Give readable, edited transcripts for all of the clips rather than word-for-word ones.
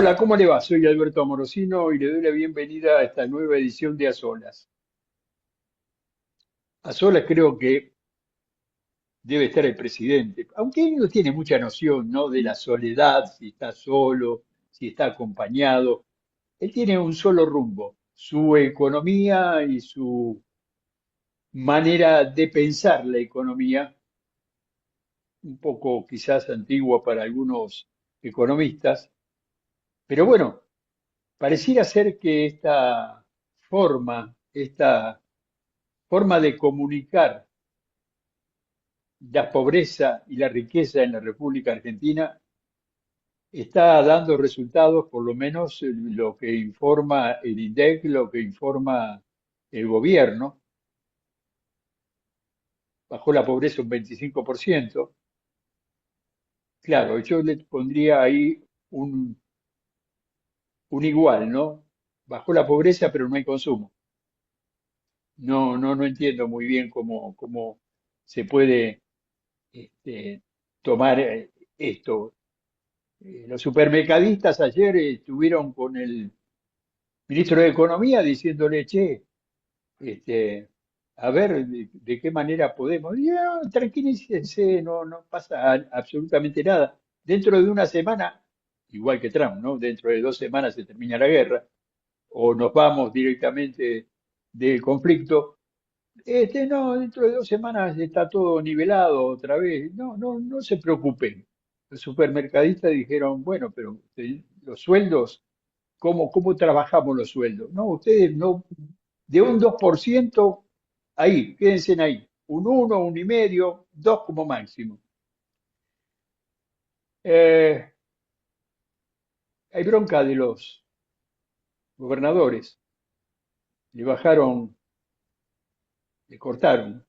Hola, ¿cómo le va? Soy Alberto Amorosino y le doy la bienvenida a esta nueva edición de A Solas. A Solas creo que debe estar el presidente, aunque él no tiene mucha noción, ¿no? De la soledad, si está solo, si está acompañado. Él tiene un solo rumbo, su economía y su manera de pensar la economía, un poco quizás antigua para algunos economistas, pero bueno, pareciera ser que esta forma de comunicar la pobreza y la riqueza en la República Argentina está dando resultados, por lo menos lo que informa el INDEC, lo que informa el gobierno. Bajó la pobreza un 25%. Claro, yo le pondría ahí un igual, ¿no? Bajó la pobreza, pero no hay consumo. No entiendo muy bien cómo se puede tomar esto. Los supermercadistas ayer estuvieron con el ministro de Economía diciéndole, che, este, a ver de qué manera podemos. Y, tranquilícense, no pasa absolutamente nada. Dentro de una semana, igual que Trump, ¿no? Dentro de 2 semanas se termina la guerra, o nos vamos directamente del conflicto. No, dentro de 2 semanas está todo nivelado otra vez. No se preocupen. Los supermercadistas dijeron, bueno, pero los sueldos, ¿cómo trabajamos los sueldos? No, ustedes no, de un 2% ahí, quédense ahí. Un 1, 1,5, 2 como máximo. Eh, Hay bronca de los gobernadores. Le bajaron, le cortaron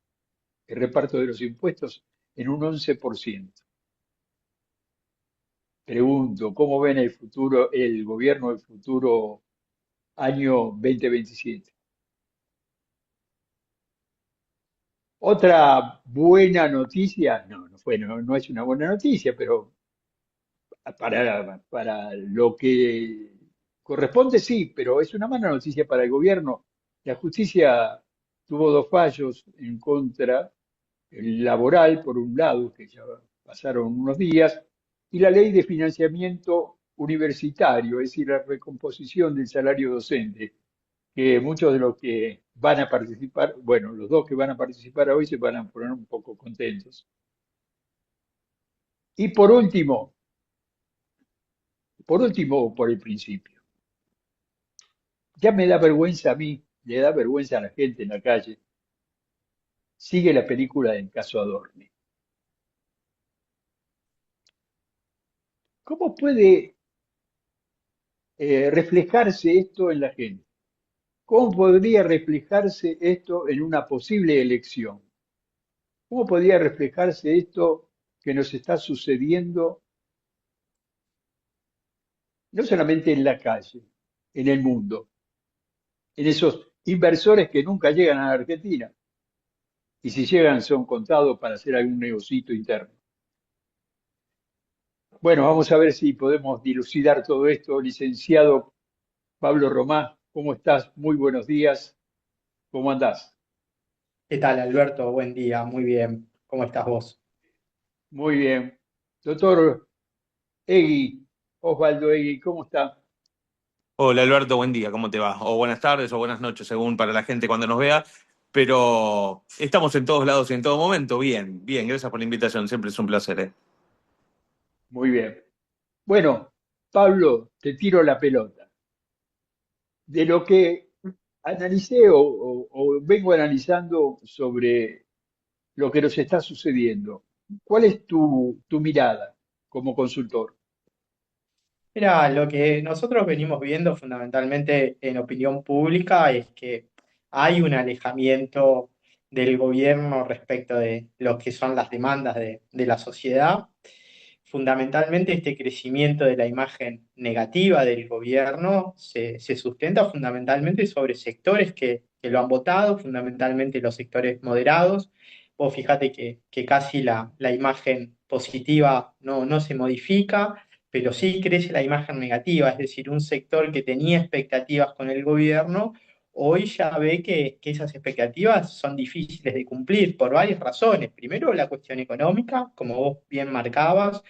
el reparto de los impuestos en un 11%. Pregunto, ¿cómo ven el futuro, el gobierno del futuro año 2027? Otra buena noticia, no es una buena noticia, pero para lo que corresponde sí, pero es una mala noticia para el gobierno. La justicia tuvo dos fallos en contra, el laboral, por un lado, que ya pasaron unos días, y la ley de financiamiento universitario, es decir, la recomposición del salario docente, que muchos de los que van a participar, bueno, los dos que van a participar hoy se van a poner un poco contentos. Y por último, por el principio, ya me da vergüenza a mí, le da vergüenza a la gente en la calle, sigue la película del caso Adorni. ¿Cómo puede reflejarse esto en la gente? ¿Cómo podría reflejarse esto en una posible elección? ¿Cómo podría reflejarse esto que nos está sucediendo no solamente en la calle, en el mundo, en esos inversores que nunca llegan a la Argentina y si llegan son contados para hacer algún negocito interno? Bueno, vamos a ver si podemos dilucidar todo esto. Licenciado Pablo Romá, ¿cómo estás? Muy buenos días. ¿Cómo andás? ¿Qué tal, Alberto? Buen día, muy bien. ¿Cómo estás vos? Muy bien. Doctor Egui, Osvaldo Egui, ¿cómo está? Hola Alberto, buen día, ¿cómo te va? O buenas tardes o buenas noches, según para la gente cuando nos vea. Pero estamos en todos lados y en todo momento. Bien, bien, gracias por la invitación, siempre es un placer, ¿eh? Muy bien. Bueno, Pablo, te tiro la pelota. De lo que analicé o vengo analizando sobre lo que nos está sucediendo, ¿cuál es tu mirada como consultor? Mira, lo que nosotros venimos viendo fundamentalmente en opinión pública es que hay un alejamiento del gobierno respecto de lo que son las demandas de la sociedad. Fundamentalmente este crecimiento de la imagen negativa del gobierno se sustenta fundamentalmente sobre sectores que lo han votado, fundamentalmente los sectores moderados. Vos fíjate que casi la imagen positiva no se modifica. pero sí crece la imagen negativa, es decir, un sector que tenía expectativas con el gobierno, hoy ya ve que esas expectativas son difíciles de cumplir por varias razones. Primero, la cuestión económica, como vos bien marcabas,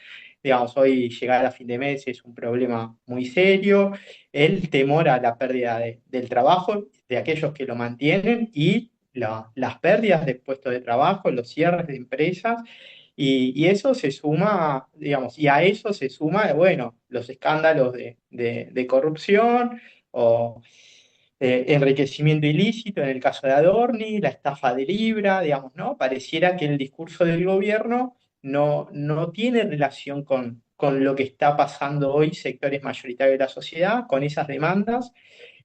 digamos, hoy llegar a fin de mes es un problema muy serio, el temor a la pérdida del trabajo de aquellos que lo mantienen y las pérdidas de puestos de trabajo, los cierres de empresas, y eso se suma, digamos, y a eso se suma, bueno, los escándalos de corrupción o enriquecimiento ilícito en el caso de Adorni, la estafa de Libra, digamos, ¿no? Pareciera que el discurso del gobierno no tiene relación con lo que está pasando hoy sectores mayoritarios de la sociedad, con esas demandas.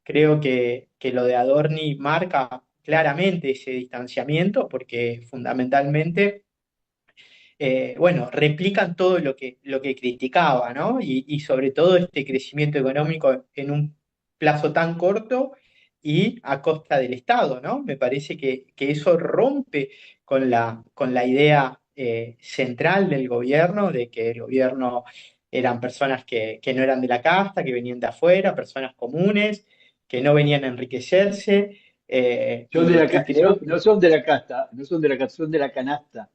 Creo que lo de Adorni marca claramente ese distanciamiento porque fundamentalmente bueno, replican todo lo que criticaba, ¿no? Y sobre todo este crecimiento económico en un plazo tan corto y a costa del Estado, ¿no? Me parece que eso rompe con la idea central del gobierno, de que el gobierno eran personas que no eran de la casta, que venían de afuera, personas comunes, que no venían a enriquecerse, y creo No son de la casta, no son de la casta, son de la canasta,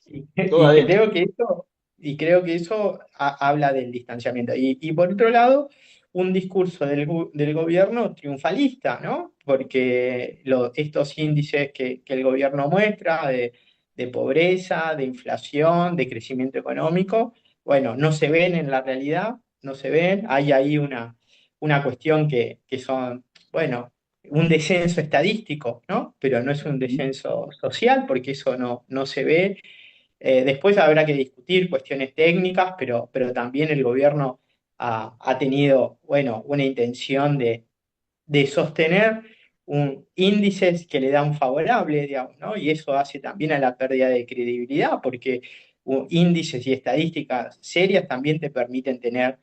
Y, todo adentro. y creo que eso habla del distanciamiento. Y por otro lado, un discurso del gobierno triunfalista, ¿no? Porque estos índices que el gobierno muestra de pobreza, de inflación, de crecimiento económico, bueno, no se ven en la realidad, no se ven. Hay ahí una cuestión que son, bueno, un descenso estadístico, ¿no? Pero no es un Ujú. descenso social porque eso no se ve. Después habrá que discutir cuestiones técnicas, pero también el gobierno ha tenido, bueno, una intención de sostener índices que le dan favorables, digamos, ¿no? Y eso hace también a la pérdida de credibilidad, porque índices y estadísticas serias también te permiten tener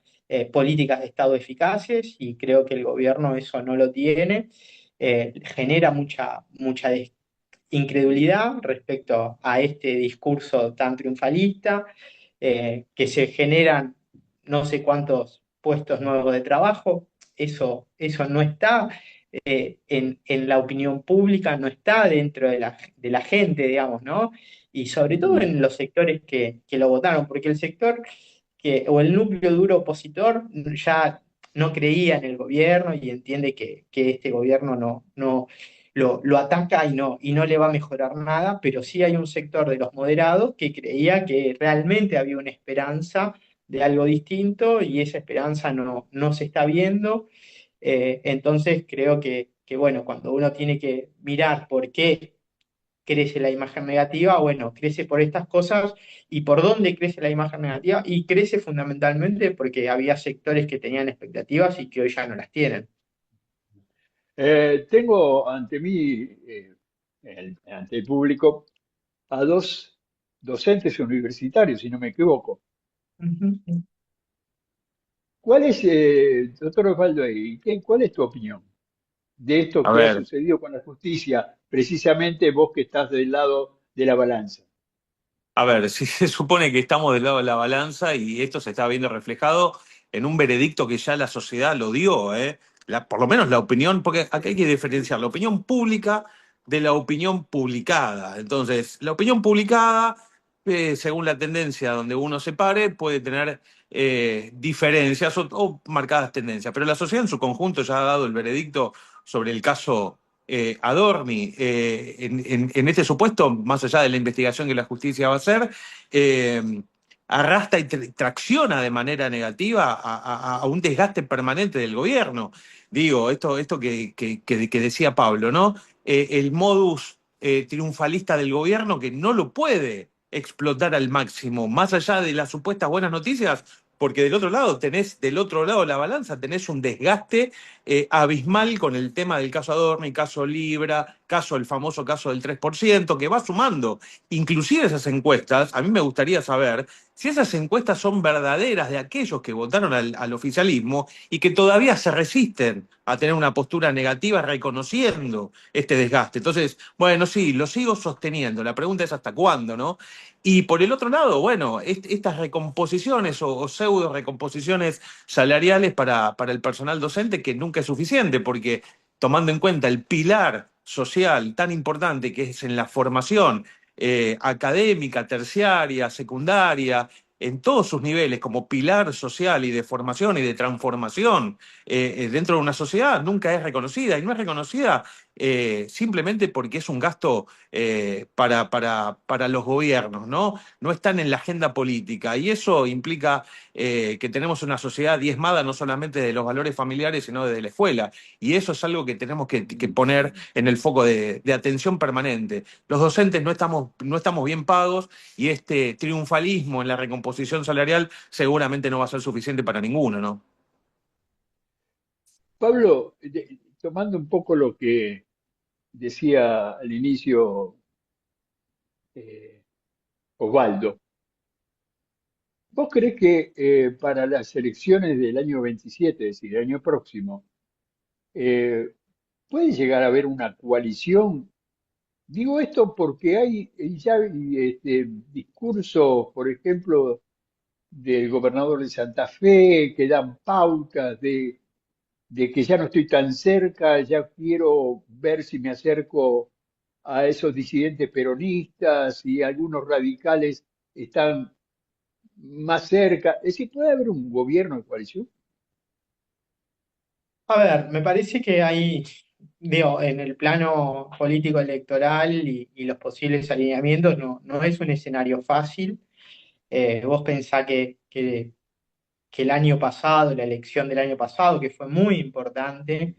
políticas de Estado eficaces y creo que el gobierno eso no lo tiene. Genera mucha incredulidad respecto a este discurso tan triunfalista, que se generan no sé cuántos puestos nuevos de trabajo, eso no está en la opinión pública, no está dentro de la gente, digamos, ¿no? Y sobre todo Mm. en los sectores que lo votaron, porque el sector o el núcleo duro opositor ya no creía en el gobierno y entiende que este gobierno no lo ataca y no le va a mejorar nada, pero sí hay un sector de los moderados que creía que realmente había una esperanza de algo distinto y esa esperanza no se está viendo. Entonces creo bueno, cuando uno tiene que mirar por qué crece la imagen negativa, bueno, crece por estas cosas y por dónde crece la imagen negativa y crece fundamentalmente porque había sectores que tenían expectativas y que hoy ya no las tienen. Tengo ante mí, ante el público, a dos docentes universitarios, si no me equivoco. Ujú. ¿Cuál es, doctor Osvaldo, cuál es tu opinión de esto A que ha ver, sucedido con la justicia, precisamente vos que estás del lado de la balanza? A ver, si se supone que estamos del lado de la balanza y esto se está viendo reflejado en un veredicto que ya la sociedad lo dio, ¿eh? Por lo menos la opinión, porque aquí hay que diferenciar la opinión pública de la opinión publicada. Entonces, la opinión publicada, según la tendencia donde uno se pare, puede tener diferencias o marcadas tendencias, pero la sociedad en su conjunto ya ha dado el veredicto sobre el caso Adorni, en este supuesto, más allá de la investigación que la justicia va a hacer, eh, arrastra y tracciona de manera negativa a un desgaste permanente del gobierno. Digo, esto que decía Pablo, ¿no? El modus triunfalista del gobierno que no lo puede explotar al máximo, más allá de las supuestas buenas noticias, porque del otro lado de la balanza, tenés un desgaste abismal con el tema del caso Adorno y caso Libra, el famoso caso del 3%, que va sumando. Inclusive esas encuestas, a mí me gustaría saber si esas encuestas son verdaderas de aquellos que votaron al oficialismo y que todavía se resisten a tener una postura negativa reconociendo este desgaste. Entonces, bueno, sí, lo sigo sosteniendo. La pregunta es hasta cuándo, ¿no? Y por el otro lado, bueno, estas recomposiciones o pseudo recomposiciones salariales para el personal docente, que nunca es suficiente, porque tomando en cuenta el pilar social tan importante que es en la formación académica, terciaria, secundaria, en todos sus niveles, como pilar social y de formación y de transformación dentro de una sociedad, nunca es reconocida. Y no es reconocida simplemente porque es un gasto para los gobiernos, ¿no? No están en la agenda política. Y eso implica que tenemos una sociedad diezmada no solamente de los valores familiares, sino desde la escuela. Y eso es algo que tenemos que poner en el foco de atención permanente. Los docentes no estamos bien pagos y este triunfalismo en la recomposición salarial seguramente no va a ser suficiente para ninguno, ¿no? Pablo, tomando un poco lo que decía al inicio eh, Osvaldo, ¿vos creés que para las elecciones del año 27, es decir, el año próximo, eh, puede llegar a haber una coalición? Digo esto porque hay ya discursos, por ejemplo, del gobernador de Santa Fe, que dan pautas de que ya no estoy tan cerca, ya quiero ver si me acerco a esos disidentes peronistas y algunos radicales están más cerca. Es decir, ¿puede haber un gobierno de coalición? A ver, me parece que hay, digo, en el plano político electoral y los posibles alineamientos no es un escenario fácil. Vos pensá que el año pasado, la elección del año pasado, que fue muy importante,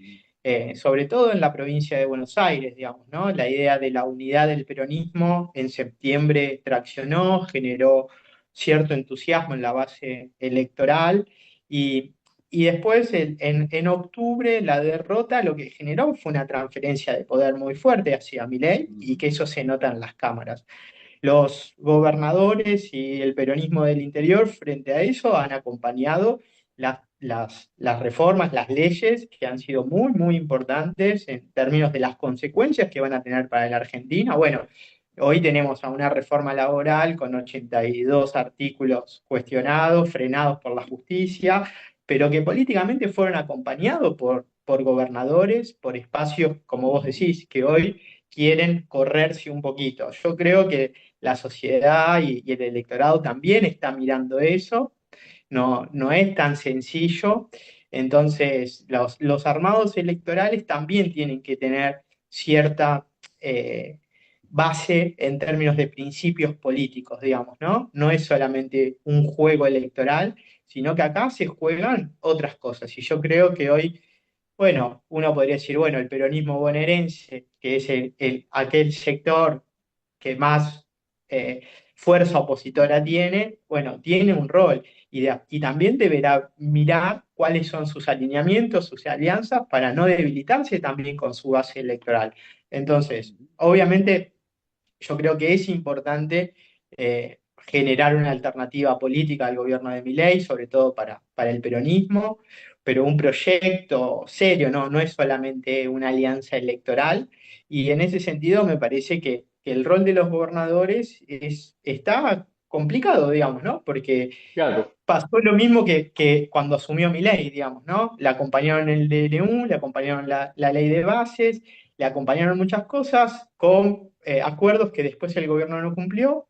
sobre todo en la provincia de Buenos Aires, digamos, ¿no? La idea de la unidad del peronismo en septiembre traccionó, generó cierto entusiasmo en la base electoral y, y después en octubre la derrota lo que generó fue una transferencia de poder muy fuerte hacia Milei y que eso se nota en las cámaras. Los gobernadores y el peronismo del interior frente a eso han acompañado las reformas, las leyes que han sido muy, muy importantes en términos de las consecuencias que van a tener para la Argentina. Bueno, hoy tenemos a una reforma laboral con 82 artículos cuestionados, frenados por la justicia, pero que políticamente fueron acompañados por gobernadores, por espacios, como vos decís, que hoy quieren correrse un poquito. Yo creo que la sociedad y el electorado también está mirando eso, no es tan sencillo. Entonces, los armados electorales también tienen que tener cierta base en términos de principios políticos, digamos, ¿no? No es solamente un juego electoral, sino que acá se juegan otras cosas. Y yo creo que hoy, bueno, uno podría decir, bueno, el peronismo bonaerense, que es aquel sector que más fuerza opositora tiene, bueno, tiene un rol y también deberá mirar cuáles son sus alineamientos, sus alianzas, para no debilitarse también con su base electoral. Entonces, obviamente, yo creo que es importante generar una alternativa política al gobierno de Milei, sobre todo para el peronismo, pero un proyecto serio, no es solamente una alianza electoral. Y en ese sentido me parece que el rol de los gobernadores está complicado, digamos, ¿no? Porque Claro. pasó lo mismo que cuando asumió Milei, digamos, ¿no? Le acompañaron el DNU, le acompañaron la ley de bases, le acompañaron muchas cosas con acuerdos que después el gobierno no cumplió.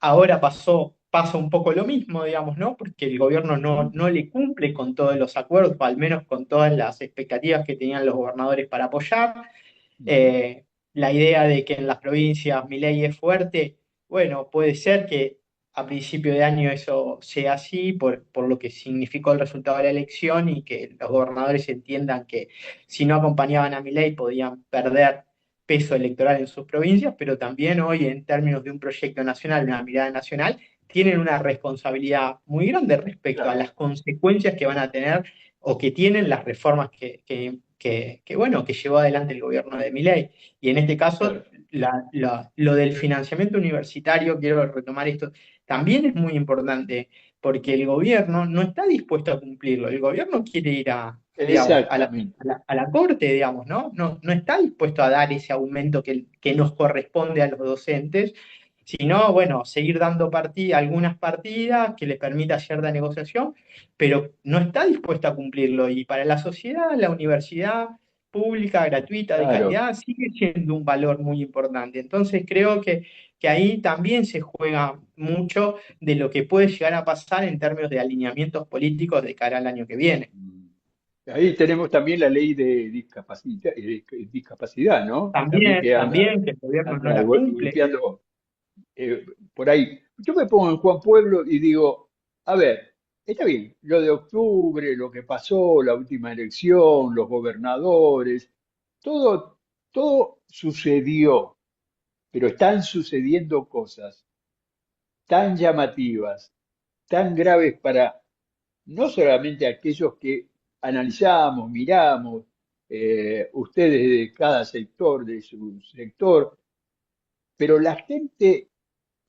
Ahora pasa un poco lo mismo, digamos, ¿no? Porque el gobierno no le cumple con todos los acuerdos, o al menos con todas las expectativas que tenían los gobernadores para apoyar. Eh, la idea de que en las provincias mi ley es fuerte, bueno, puede ser que a principio de año eso sea así por lo que significó el resultado de la elección y que los gobernadores entiendan que si no acompañaban a mi ley podían perder peso electoral en sus provincias, pero también hoy en términos de un proyecto nacional, una mirada nacional, tienen una responsabilidad muy grande respecto a Claro. las consecuencias que van a tener o que tienen las reformas que bueno, que llevó adelante el gobierno de Milei. Y en este caso, Claro, lo del financiamiento universitario, quiero retomar esto, también es muy importante, porque el gobierno no está dispuesto a cumplirlo. El gobierno quiere ir digamos, exactamente. a la corte, digamos, ¿no? No está dispuesto a dar ese aumento que nos corresponde a los docentes, sino, bueno, seguir dando algunas partidas que le permita cierta negociación, pero no está dispuesta a cumplirlo. Y para la sociedad, la universidad pública, gratuita, de Claro. calidad, sigue siendo un valor muy importante. Entonces creo que ahí también se juega mucho de lo que puede llegar a pasar en términos de alineamientos políticos de cara al año que viene. Ahí tenemos también la ley de discapacidad, ¿no? También que También que el gobierno no anda la cumple. golpeando por ahí. Yo me pongo en Juan Pueblo y digo, a ver, está bien, lo de octubre, lo que pasó, la última elección, los gobernadores, todo, todo sucedió, pero están sucediendo cosas tan llamativas, tan graves para no solamente aquellos que analizamos, miramos, ustedes de cada sector, de su sector, pero la gente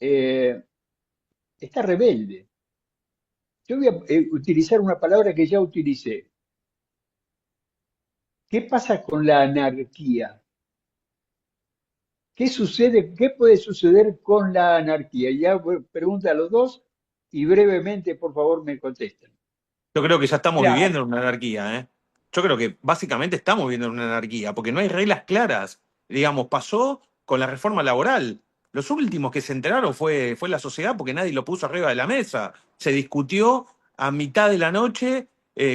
eh, está rebelde. Yo voy a utilizar una palabra que ya utilicé. ¿Qué pasa con la anarquía? ¿Qué sucede? ¿Qué puede suceder con la anarquía? Ya pregunta a los dos y brevemente, por favor, me contestan. Yo creo que ya estamos Mira, viviendo en una anarquía, ¿eh? Yo creo que básicamente estamos viviendo en una anarquía, porque no hay reglas claras. Digamos, pasó con la reforma laboral. Los últimos que se enteraron fue la sociedad porque nadie lo puso arriba de la mesa. Se discutió a mitad de la noche,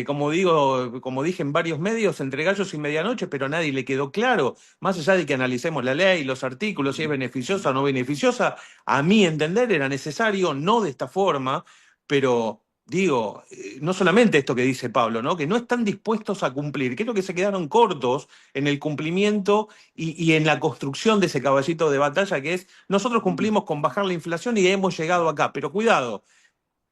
como digo, como dije en varios medios, entre gallos y medianoche, pero a nadie le quedó claro. Más allá de que analicemos la ley, los artículos, si es beneficiosa o no beneficiosa, a mi entender era necesario, no de esta forma, pero digo, no solamente esto que dice Pablo, ¿no? Que no están dispuestos a cumplir, creo que se quedaron cortos en el cumplimiento y en la construcción de ese caballito de batalla que es, nosotros cumplimos con bajar la inflación y hemos llegado acá, pero cuidado,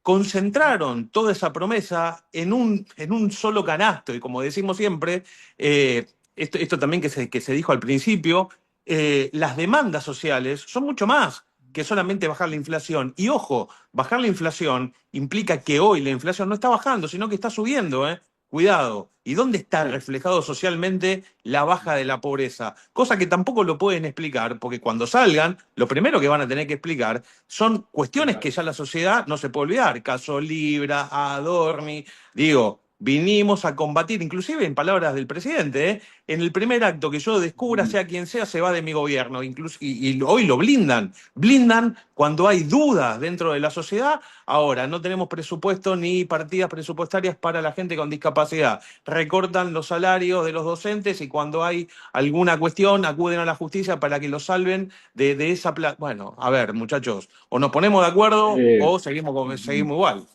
concentraron toda esa promesa en un solo canasto y como decimos siempre, esto también que se dijo al principio, las demandas sociales son mucho más que solamente bajar la inflación. Y ojo, bajar la inflación implica que hoy la inflación no está bajando, sino que está subiendo, ¿eh? Cuidado. ¿Y dónde está reflejado socialmente la baja de la pobreza? Cosa que tampoco lo pueden explicar, porque cuando salgan, lo primero que van a tener que explicar son cuestiones que Claro. ya la sociedad no se puede olvidar. Caso Libra, Adorni. Digo, vinimos a combatir, inclusive en palabras del presidente, ¿eh? En el primer acto que yo descubra, sea quien sea, se va de mi gobierno. Y hoy lo blindan. Blindan cuando hay dudas dentro de la sociedad. Ahora, no tenemos presupuesto ni partidas presupuestarias para la gente con discapacidad. Recortan los salarios de los docentes y cuando hay alguna cuestión acuden a la justicia para que los salven de esa plata. Bueno, a ver, muchachos, o nos ponemos de acuerdo Eh, o seguimos igual.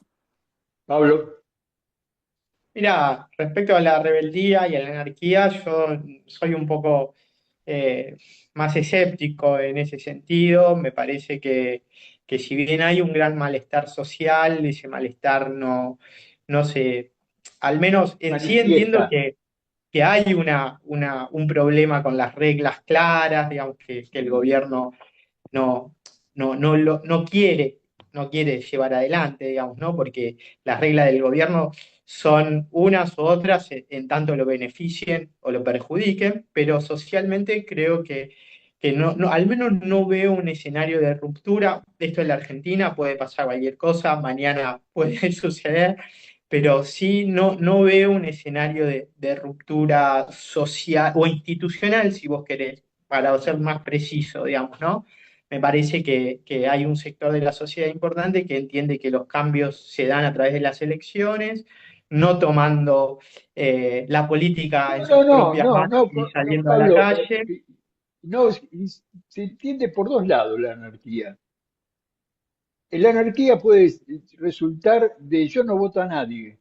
Pablo, mira, respecto a la rebeldía y a la anarquía, yo soy un poco eh, más escéptico en ese sentido. Me parece que si bien hay un gran malestar social, ese malestar no se, al menos sí entiendo manifiesta. que hay un problema con las reglas claras, digamos que el gobierno no, no quiere llevar adelante, digamos, ¿no? Porque las reglas del gobierno son unas u otras en tanto lo beneficien o lo perjudiquen, pero socialmente creo que al menos no veo un escenario de ruptura. Esto en la Argentina puede pasar cualquier cosa, mañana puede suceder, pero sí no veo un escenario de ruptura social o institucional, si vos querés, para ser más preciso, digamos, ¿no? Me parece que hay un sector de la sociedad importante que entiende que los cambios se dan a través de las elecciones, no tomando la política en No, sus no, no, propias no, manos no, y no, saliendo a la Pablo, calle. no, se entiende por dos lados la anarquía. La anarquía puede resultar de yo no voto a nadie.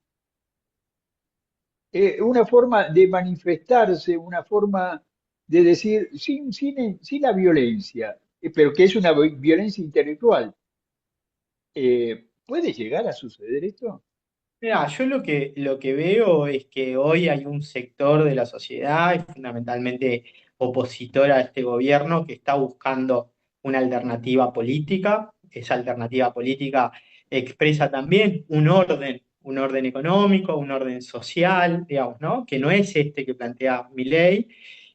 Una forma de manifestarse, una forma de decir sin la violencia, pero que es una violencia intelectual. ¿Puede llegar a suceder esto? Mira, yo lo que veo es que hoy hay un sector de la sociedad, y fundamentalmente opositor a este gobierno, que está buscando una alternativa política. Esa alternativa política expresa también un orden económico, un orden social, digamos, ¿no? Que no es este que plantea Milei.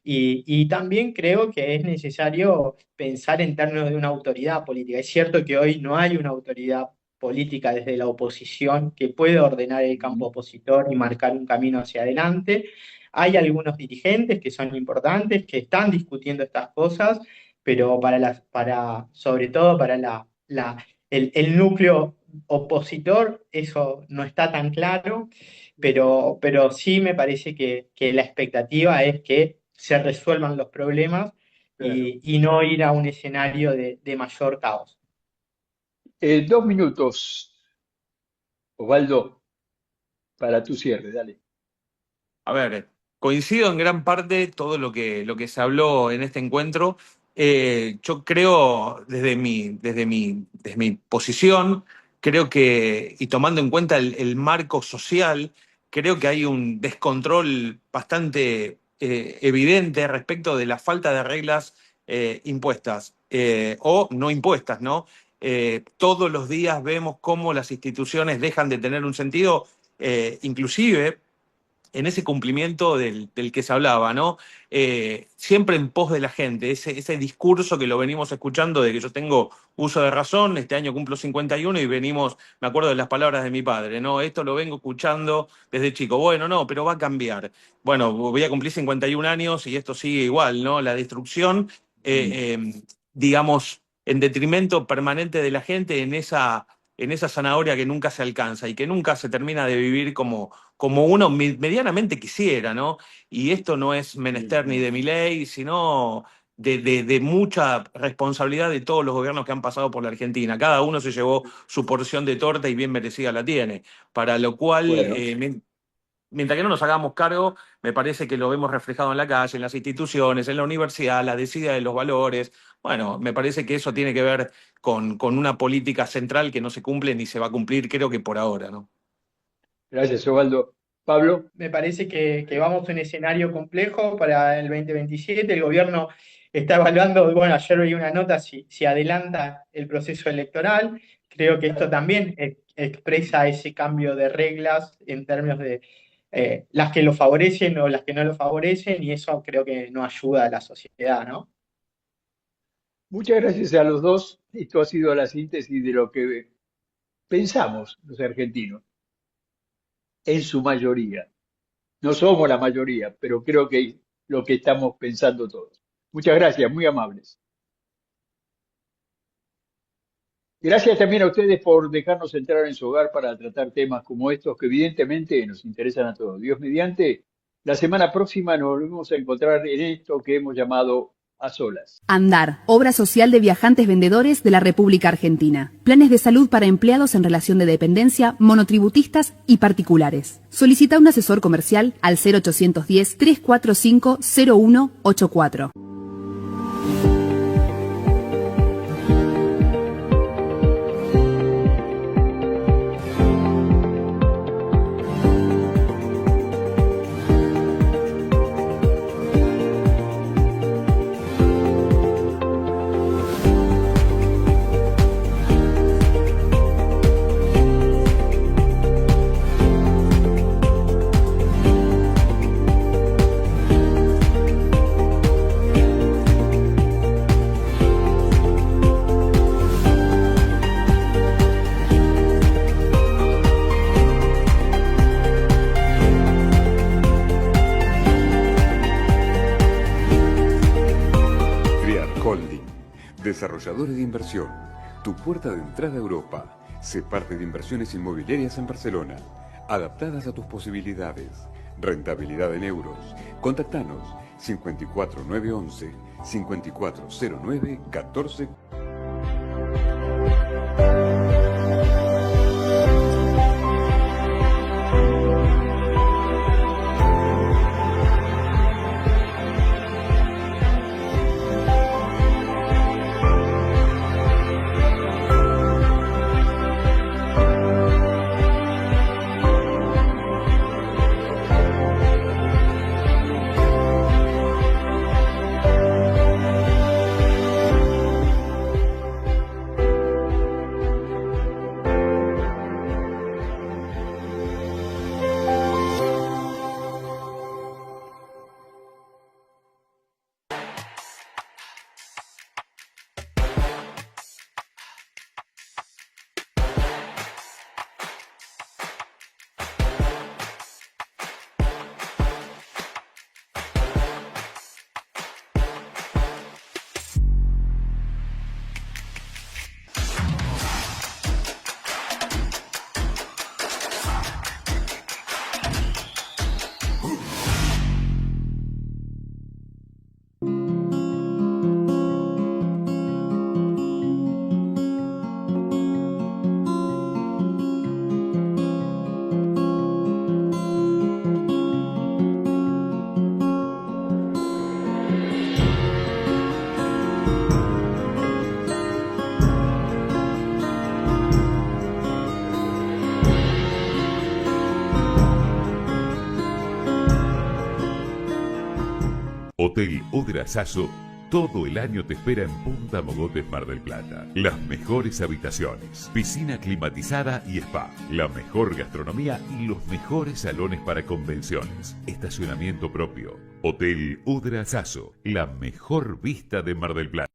Y también creo que es necesario pensar en términos de una autoridad política. Es cierto que hoy no hay una autoridad política desde la oposición que puede ordenar el campo opositor y marcar un camino hacia adelante. Hay algunos dirigentes que son importantes, que están discutiendo estas cosas, pero sobre todo para el núcleo opositor, eso no está tan claro, pero sí me parece que la expectativa es que se resuelvan los problemas Claro. y no ir a un escenario de mayor caos. 2 minutos, Osvaldo, para tu cierre, dale. A ver, coincido en gran parte todo lo que se habló en este encuentro. Yo creo, desde mi posición, creo que, y tomando en cuenta el marco social, creo que hay un descontrol bastante evidente respecto de la falta de reglas impuestas o no impuestas, ¿no? Todos los días vemos cómo las instituciones dejan de tener un sentido, inclusive en ese cumplimiento del que se hablaba, ¿no? Siempre en pos de la gente, ese discurso que lo venimos escuchando de que yo tengo uso de razón, este año cumplo 51 y venimos, me acuerdo de las palabras de mi padre, ¿no? Esto lo vengo escuchando desde chico, bueno, no, pero va a cambiar. Bueno, voy a cumplir 51 años y esto sigue igual, ¿no? La destrucción, digamos, en detrimento permanente de la gente en esa zanahoria que nunca se alcanza y que nunca se termina de vivir como uno medianamente quisiera, ¿no? Y esto no es menester ni de Milei, sino de mucha responsabilidad de todos los gobiernos que han pasado por la Argentina. Cada uno se llevó su porción de torta y bien merecida la tiene. Para lo cual, Bueno, mientras que no nos hagamos cargo, me parece que lo vemos reflejado en la calle, en las instituciones, en la universidad, la desidia de los valores. Bueno, me parece que eso tiene que ver con una política central que no se cumple ni se va a cumplir, creo que por ahora, ¿no? gracias, Osvaldo. Pablo, Me parece que vamos a un escenario complejo para el 2027. El gobierno está evaluando, bueno, ayer vi una nota si adelanta el proceso electoral. Creo que esto también expresa ese cambio de reglas en términos de las que lo favorecen o las que no lo favorecen, y eso creo que no ayuda a la sociedad, ¿no? muchas gracias a los dos. Esto ha sido la síntesis de lo que pensamos los argentinos, en su mayoría. No somos la mayoría, pero creo que lo que estamos pensando todos. Muchas gracias, muy amables. Gracias también a ustedes por dejarnos entrar en su hogar para tratar temas como estos que evidentemente nos interesan a todos. Dios mediante, la semana próxima nos volvemos a encontrar en esto que hemos llamado A Solas. Andar, obra social de viajantes vendedores de la República Argentina. Planes de salud para empleados en relación de dependencia, monotributistas y particulares. Solicita un asesor comercial al 0810-345-0184. Desarrolladores de inversión, tu puerta de entrada a Europa. Sé parte de inversiones inmobiliarias en Barcelona, adaptadas a tus posibilidades. Rentabilidad en euros. Contactanos 54911 5409 14. Hotel Udra Sasso todo el año te espera en Punta Mogotes, Mar del Plata. Las mejores habitaciones, piscina climatizada y spa, la mejor gastronomía y los mejores salones para convenciones. Estacionamiento propio. Hotel Udra Sasso, la mejor vista de Mar del Plata.